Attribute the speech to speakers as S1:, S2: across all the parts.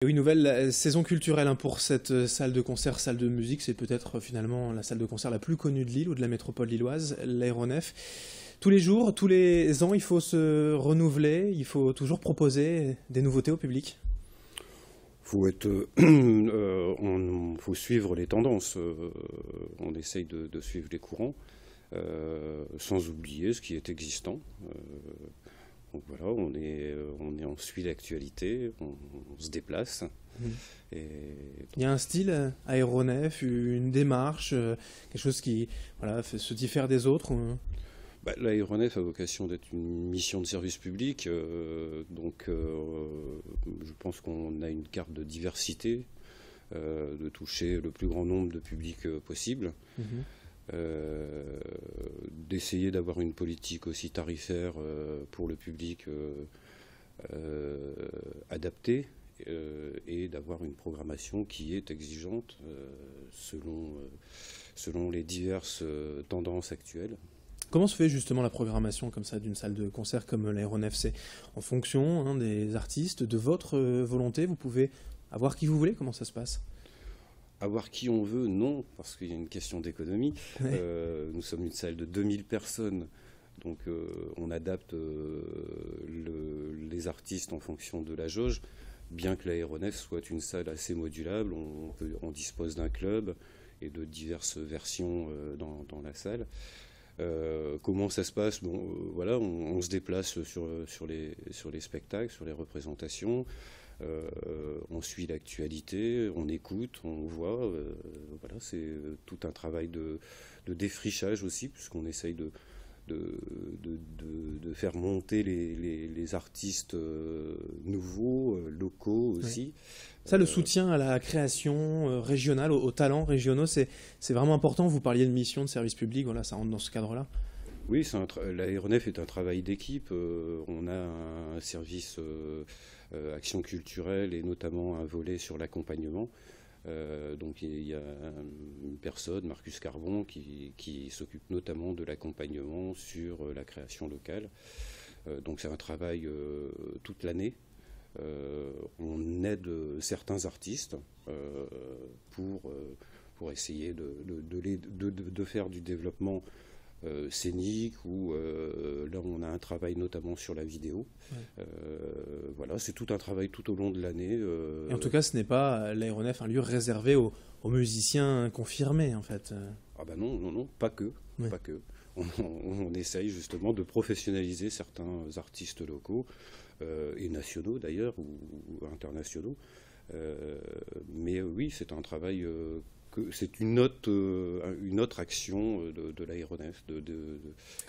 S1: Et oui, nouvelle saison culturelle hein, pour cette salle de concert, salle de musique. C'est peut-être finalement la salle de concert la plus connue de Lille ou de la métropole lilloise, l'Aéronef. Tous les jours, tous les ans, il faut se renouveler, il faut toujours proposer des nouveautés au public.
S2: Faut suivre les tendances. On essaye de suivre les courants, sans oublier ce qui est existant. Donc voilà, on suit l'actualité, on se déplace. Et
S1: Il y a un style aéronef, une démarche, quelque chose qui voilà, se diffère des autres.
S2: L'aéronef a vocation d'être une mission de service public, je pense qu'on a une carte de diversité, de toucher le plus grand nombre de publics possible. D'essayer d'avoir une politique aussi tarifaire pour le public adaptée et d'avoir une programmation qui est exigeante selon les diverses tendances actuelles.
S1: Comment se fait justement la programmation comme ça d'une salle de concert comme l'Aéronef? C'est en fonction hein, des artistes, de votre volonté, vous pouvez avoir qui vous voulez? Comment ça se passe?
S2: Avoir qui on veut, non, parce qu'il y a une question d'économie.
S1: Ouais.
S2: Nous sommes une salle de 2000 personnes, donc on adapte les artistes en fonction de la jauge, bien que l'Aéronef soit une salle assez modulable, on dispose d'un club et de diverses versions dans la salle. Comment ça se passe? Voilà, on se déplace sur les spectacles, sur les représentations. On suit l'actualité, on écoute, on voit. Voilà, c'est tout un travail de défrichage aussi, puisqu'on essaye de faire monter les artistes nouveaux, locaux aussi.
S1: Ouais. Ça, le soutien à la création régionale, aux talents régionaux, c'est vraiment important. Vous parliez de mission de service public, voilà, ça rentre dans ce cadre-là.
S2: Oui, l'aéronef est un travail d'équipe. On a un service action culturelle et notamment un volet sur l'accompagnement. Donc il y a une personne, Marcus Carbon, qui s'occupe notamment de l'accompagnement sur la création locale. Donc c'est un travail toute l'année. On aide certains artistes pour essayer de faire du développement scénique ou là on a un travail notamment sur la vidéo. Ouais. Voilà, c'est tout un travail tout au long de l'année.
S1: Et en tout cas, ce n'est pas l'Aéronef un lieu réservé aux musiciens confirmés en fait.
S2: Ah ben non, pas que. Ouais. Pas que. On essaye justement de professionnaliser certains artistes locaux et nationaux d'ailleurs ou internationaux. Mais oui, c'est un travail c'est une autre action de l'Aéronef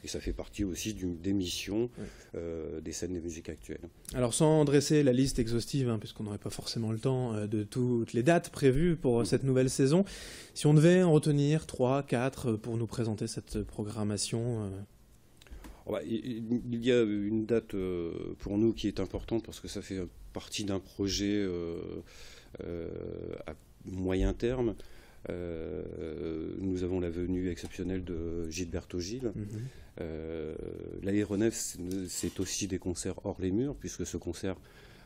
S2: et ça fait partie aussi des missions des scènes de musique actuelles.
S1: Alors sans dresser la liste exhaustive, hein, puisqu'on n'aurait pas forcément le temps de toutes les dates prévues pour cette nouvelle saison, si on devait en retenir 3, 4 pour nous présenter cette programmation
S2: il y a une date pour nous qui est importante parce que ça fait partie d'un projet à moyen terme. Nous avons la venue exceptionnelle de Gilberto Gil. L'Aéronef, c'est aussi des concerts hors les murs, puisque ce concert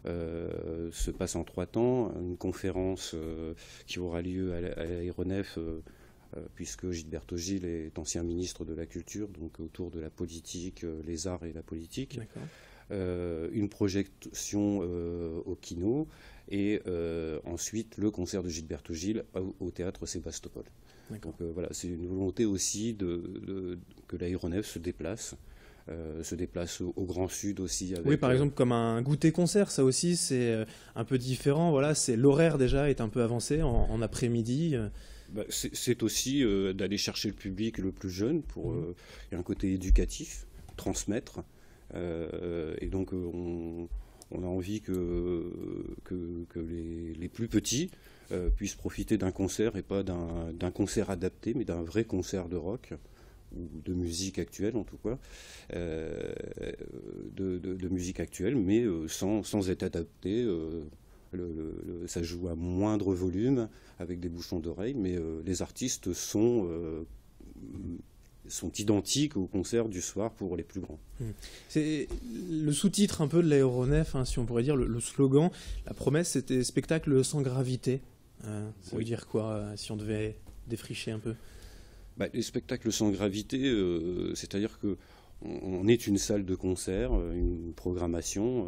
S2: se passe en 3 temps. Une conférence qui aura lieu à l'Aéronef, puisque Gilberto Gil est ancien ministre de la Culture, donc autour de la politique, les arts et la politique. Une projection au Kino et ensuite le concert de Gilberto Gil au théâtre Sébastopol. Donc voilà, c'est une volonté aussi que l'Aéronef se déplace au Grand Sud aussi.
S1: Oui, par exemple comme un goûter-concert, ça aussi c'est un peu différent. Voilà, l'horaire déjà est un peu avancé en après-midi.
S2: C'est aussi d'aller chercher le public le plus jeune pour il y a un côté éducatif, transmettre. Et donc on a envie que les plus petits puissent profiter d'un concert et pas d'un concert adapté, mais d'un vrai concert de rock ou de musique actuelle en tout cas, de musique actuelle, mais sans être adapté. Ça joue à moindre volume avec des bouchons d'oreilles, mais les artistes sont sont identiques aux concerts du soir pour les plus grands.
S1: C'est le sous-titre un peu de l'aéronef, hein, si on pourrait dire, le slogan, la promesse, c'était spectacle sans gravité. Ça veut dire quoi, si on devait défricher un peu?
S2: Les spectacles sans gravité, c'est-à-dire que on est une salle de concert, une programmation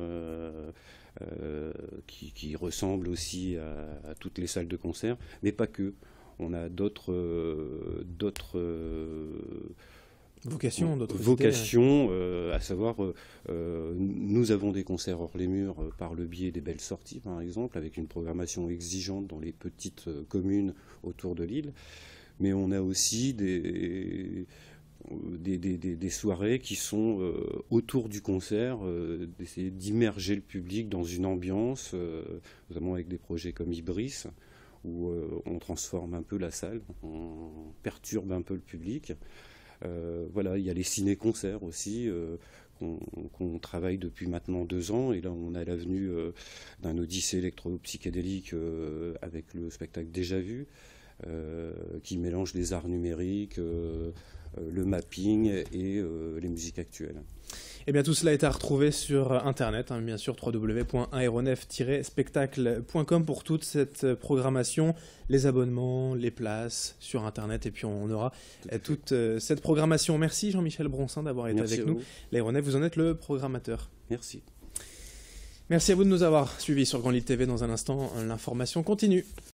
S2: qui ressemble aussi à toutes les salles de concert, mais pas que. On a d'autres
S1: vocations,
S2: à savoir, nous avons des concerts hors les murs par le biais des belles sorties, par exemple, avec une programmation exigeante dans les petites communes autour de Lille. Mais on a aussi des soirées qui sont autour du concert, d'essayer d'immerger le public dans une ambiance, notamment avec des projets comme Ibris, où on transforme un peu la salle, on perturbe un peu le public. Voilà, il y a les ciné-concerts aussi, qu'on travaille depuis maintenant 2 ans, et là on a l'avenue d'un odyssée électro-psychédélique avec le spectacle Déjà Vu, qui mélange les arts numériques, le mapping et les musiques actuelles.
S1: Eh bien, tout cela est à retrouver sur Internet, hein, bien sûr, www.aeronef-spectacle.com pour toute cette programmation, les abonnements, les places sur Internet, et puis on aura toute cette programmation. Merci Jean-Michel Broncin d'avoir été avec nous. L'Aéronef, vous en êtes le programmateur.
S2: Merci.
S1: Merci à vous de nous avoir suivis sur Grand Lille TV. Dans un instant, l'information continue.